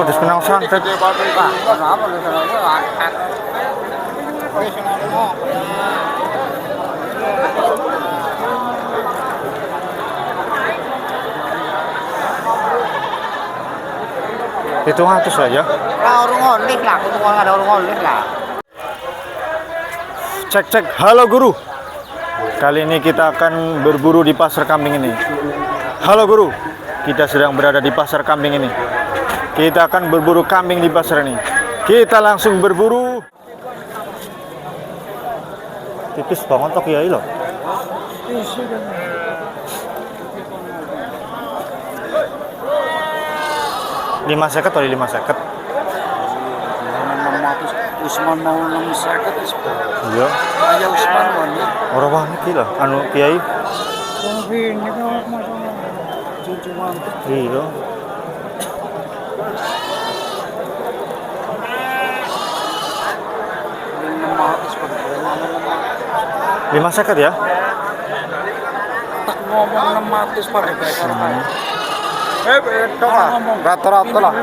udah kenal santet. Itu ngatus aja. Orang oleh lah, ada orang oleh lah. Cek. Halo guru. Kali ini kita akan berburu di pasar kambing ini. Halo guru. Kita sedang berada di pasar kambing ini. Kita akan berburu kambing di pasar ini. Kita langsung berburu. Tipis banget tok ya loh. 5 seket atau 5 seket? Usman mau 6 seket. Iya. Aja Usman wanita. Orang banget gila. Anu kiai. Ini kan cuma Iya. Lima seket ya? Tak ngomong 600 per itu lah, rata-rata lah.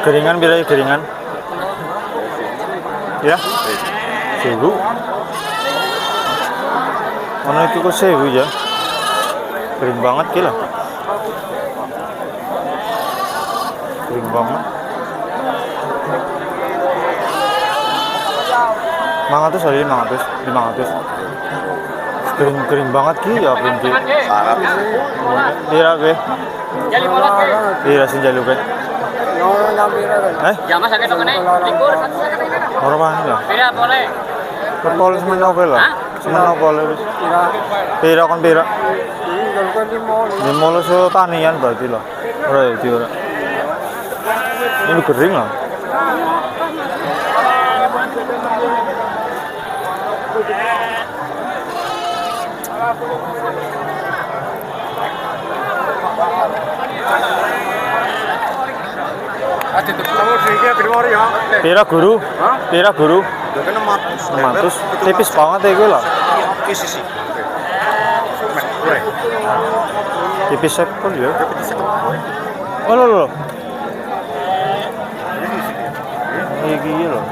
Keringan bila ya keringan? Ya? 1000. Mana itu kok 1000 ya? Kering banget gila. Kering banget. 500 sorry 500. Kering banget ki ya pinti. Dira ke. Dira sinjalo ke. Jangan sakit dong nih. Orang mana lah? Tidak boleh. Betul semuanya oke lah. Semuanya boleh. Pira kan pira. Di mall so tanian berarti lah. Ora itu ora. Ini kering lah. Pira guru? Pira guru? 600. Tipis banget ya gue lah. Tipis sekol ya. Oh lo. Ini loh.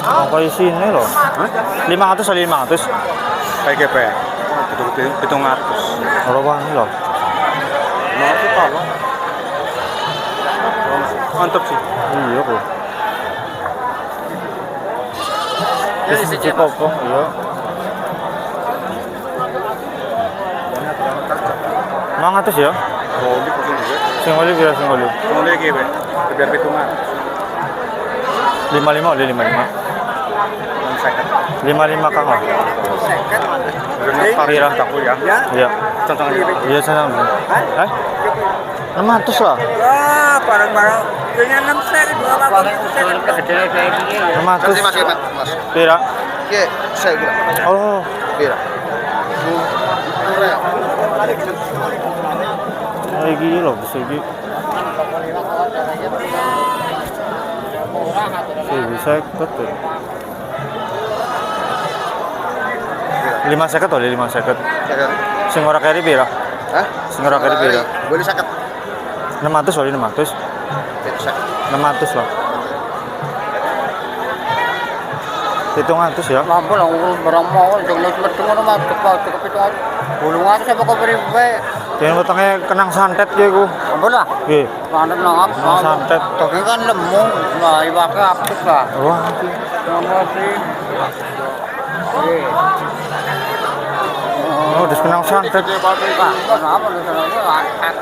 Apa sini loh? 500 atau 500? Kayak apa ya? 700. Orang banget loh. Mantap sih. Iya kok. Ini cukup kok, iya. Mangat ya? Oh, di pusing juga. Singoli kira singoli. Singoli gimana? Biar hitungan. 55 oleh 55. 55 kang lah. Pira takut ya? Iya. Contohnya. Iya senang. 600 lah. Wah, barang-barang. Kayaknya 6 seri 600. Pira? Oke, saya bilang. Oh, Pira. lagi loh, segi. Bisa betul. 5 seket oleh 5 seket. Sing ora keri pira? Hah? Sing ora keri pira? Boleh seket. 600 oleh 600. 600 lah. 700 ya. Lampu lah barang mau jangan metu ngono mah cukup itu. Bulungan saya bakal beri bae. Jangan wetenge kenang santet ya ku. Ampun lah. Nggih. Santet nang Santet. Tapi kan lemu, nah iwake apik lah. Wah, Ngono sih. oh, udah kenang santet. Kenapa lu sana angkat?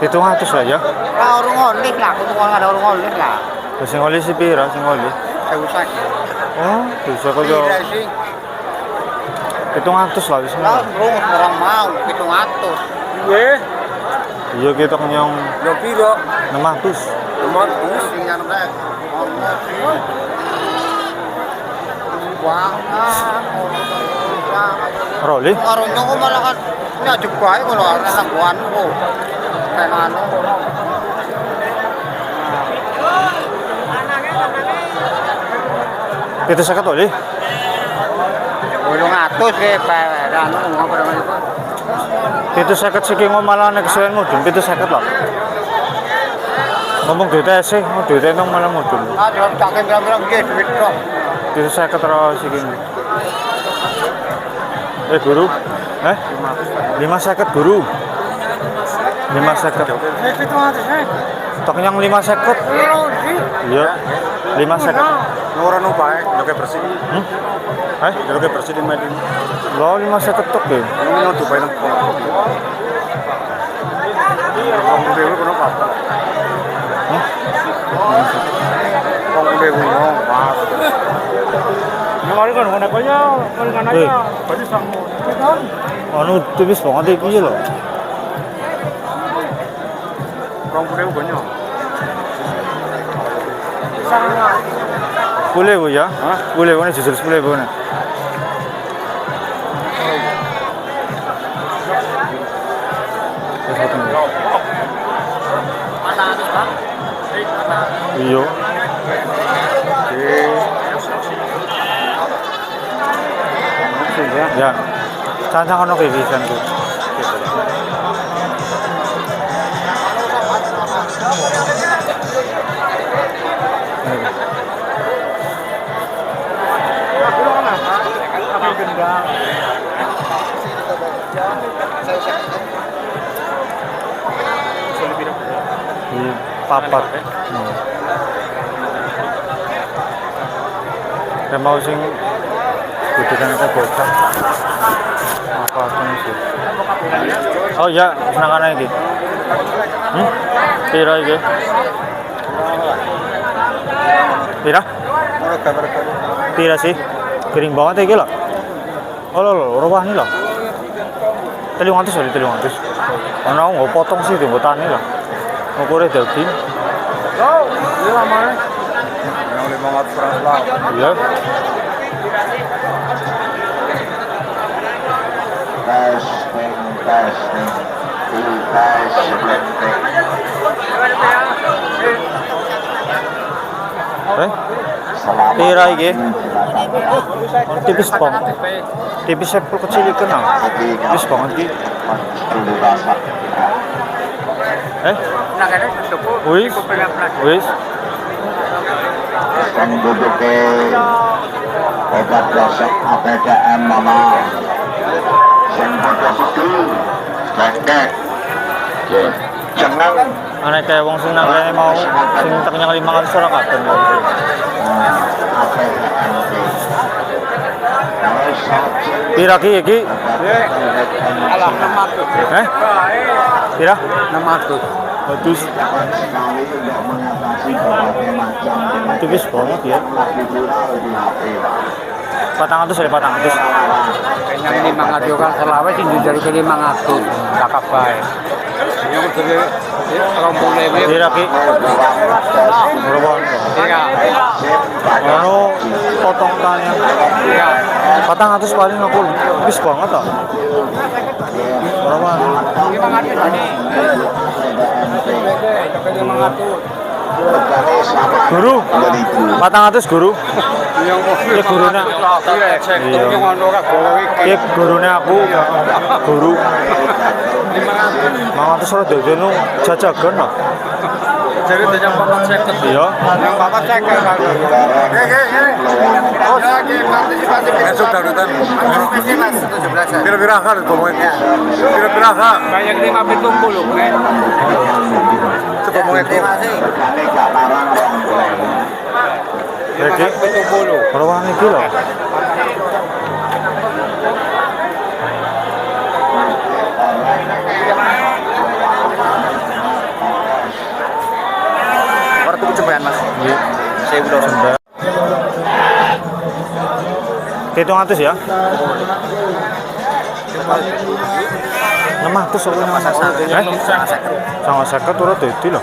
Itu ngatus aja. Orang oleh lah, ada orang oleh lah. Sing oli si pira, sing oli. Saya usah. Oh, bisa kok yo. Itu ngatus lah wis. Lah, orang mau 700. Nggih. Iya kita kenyang Yo piro? 600. 600 sing anu rek. Ono sih. Wah. Roli. Karo nyong malah kan nyajek bae kalau ana sabuan kok. Kayak anu. 750 oli. 800 ke anu ngomong pada mana itu. 750 siki malah nek kesuwen mudun 750 lah. Ngomong duitnya sih, duitnya emang malah mudun. Ah, kalau tak bilang-bilang ke duit dong. 750 terus siki. Guru. 550 guru. 550. Tok yang 550. Iya. 550. Ora numpae, nyoke bersih. Nyoke bersih di medin. Lo 550 tok ya. Ngono tupai nang. Wong dewe kono apa? Wong dewe ngomong pas. Nyamari kan ngono kaya kan aja. Berarti sama. Anu tipis banget iki lho. Wong dewe banyak. Boleh bu ya? Boleh bu, jujur boleh bu. Iya. Ya. Cancang ono ke pisan ku. Papat. Saya mau sing butuhkan apa bocah. Apa sih? Oh ya, senangan iki. Pira iki? Pira? Pira sih? Kering banget iki lho. Oh lho, ora wani lho. 300 oli 300. Ana nggak potong sih di botane lho. Ukurnya daging. Oh, iya lamane. Yang 500 franc lah. Iya. Testing. Pira iki? Tipis banget. Tipis sepul kecil iki nah. Tipis banget iki. Wis. Wis. Penduduknya obat gosok APDM mama sing padha setu bengkek jeneng Ana kayak wong sing nang kene mau sing ternyang 500 ora katon. Pira ki iki? Alah 600. Pira? 600. Bagus. Tipis banget ya. 400 ada 400. Kayaknya 500 kan selawe sing dari ke 500. Cakep bae. Yang dari rombong lewe. Pira ki? Berapa? Iya. Anu potong tanya. Iya. 400 paling aku tipis banget toh. Berapa? 500 ini. 500. Guru, 400 guru. Yang Ya gurune. Iya. Yang ono ora gowo iki. Ya gurune aku guru. 500 ora dodono jajagan lah. Jadi yang 450. Iya. Yang 450 kan. Oh, lagi partisipasi Esok darutan. Mas 17. Kira-kira kan ngomongnya. Kira-kira kan. Banyak 570 kan. Coba ngomongnya kok. Jadi 570. berapa iki lho? Ora tuku cobaan Mas. Iya. 1000 700 ya? 600 sok 600. Sangat seket ora dadi lho.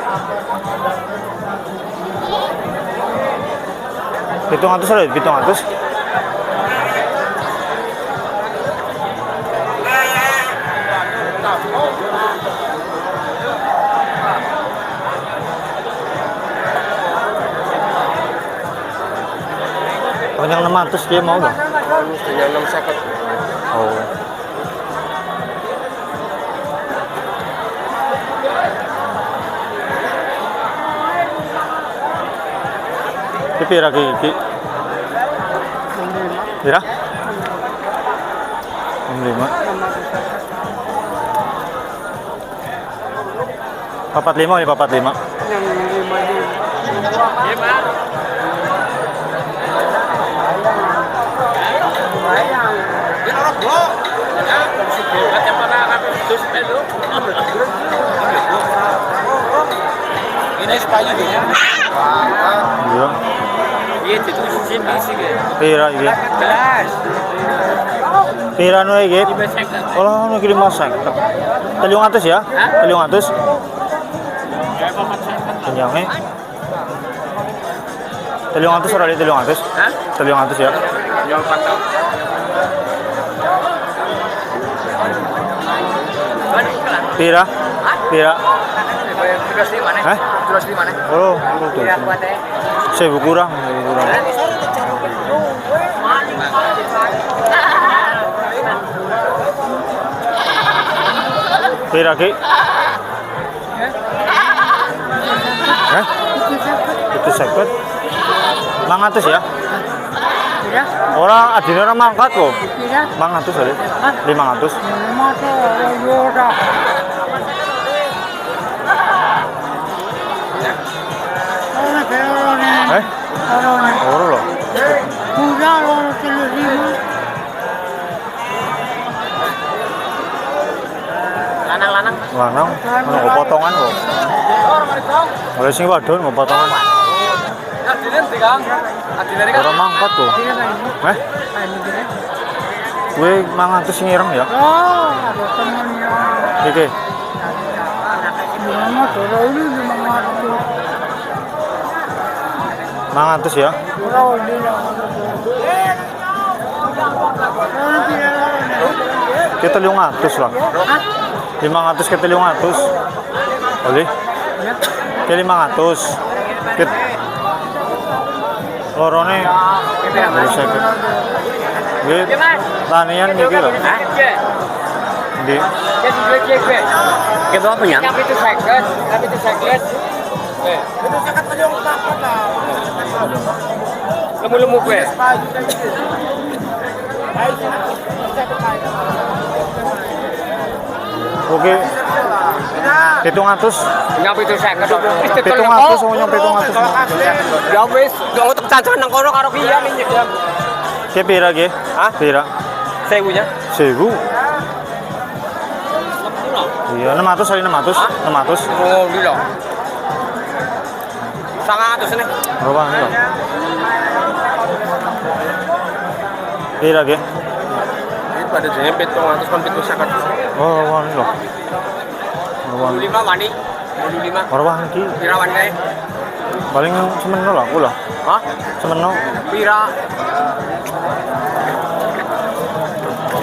700 ora 700. Yang 600 dia mau bang? Yang 650. Oh. Ini pira ki? Pira? 65. 45 ya 45. Ini sepaju dia. Iya. Iya itu sini sih. Pira iya. Pira nu iki? Olah nu kirim masak. 300 ya? 300. Kenyangnya. 300 ora 300. Hah? 300 ya. Yang pantau. Pira? Pira? Terus di mana? Hah? Terus di mana? Oh, itu. Pira kuat deh. 1000 kurang. Pira ki? Hah? Itu sekut. 500 ya? Iya. Orang adine orang mangkat kok. Iya. 500 kali. 500. Eh? Ora loh. Lanang-lanang. Lanang, ono potongan kok. Oleh sing wadon kok potongan. Ora mangkat kok. Eh? Kowe 500 sing ireng ya? Oh, ada temennya. Iki. Gimana kalau ini 500? 500 ya? Kalau ini 500. Kita 500 lah. 500 ke 300. Boleh? Ke 500. Kita lorone bisa ke. Gitu. Tanian iki lho. Di Ke berapa punya? Tapi itu second. Lemu-lemu gue. Oke. 700. Nyampe itu second. 700 mau nyampe 700. Ya wis, gak untuk cacan nang kono karo piye nih. Ke pira ge? Hah? Pira? Sewunya. 1000. Iya, 600 kali 600. 600. Oh, lho. 100 nih. Berapa nih? Pira ge? Ini pada jenis 700 kan 750. Oh, wah ini loh. Berapa? 25 wani. 25. Berapa iki? Pira wani kae? Paling semeno lah aku lah. Hah? Semeno Pira?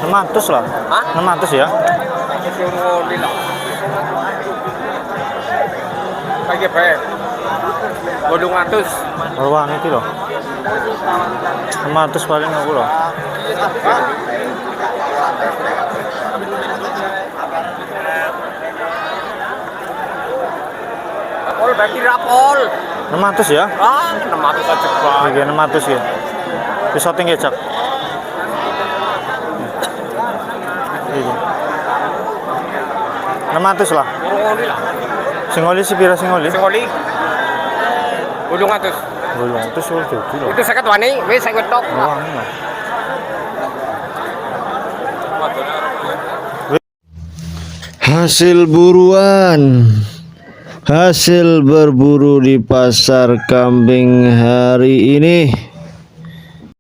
600 lah. Hah? 600 ya. Oh, lho. Pagi bae. 200. Berapa iki loh? 600 paling aku loh. Rapol berarti rapol. 600 ya? Ah, 600 aja bang. Iki 600 ya. Bisa tinggi cak. Iki. 600 lah. Ngoli lah. Singoli si pira singoli? Singoli. 200. Belum, itu sudah jadi loh. Itu seket wani, wis saya tok. Wah, ini loh. Hasil buruan, hasil berburu di pasar kambing hari ini.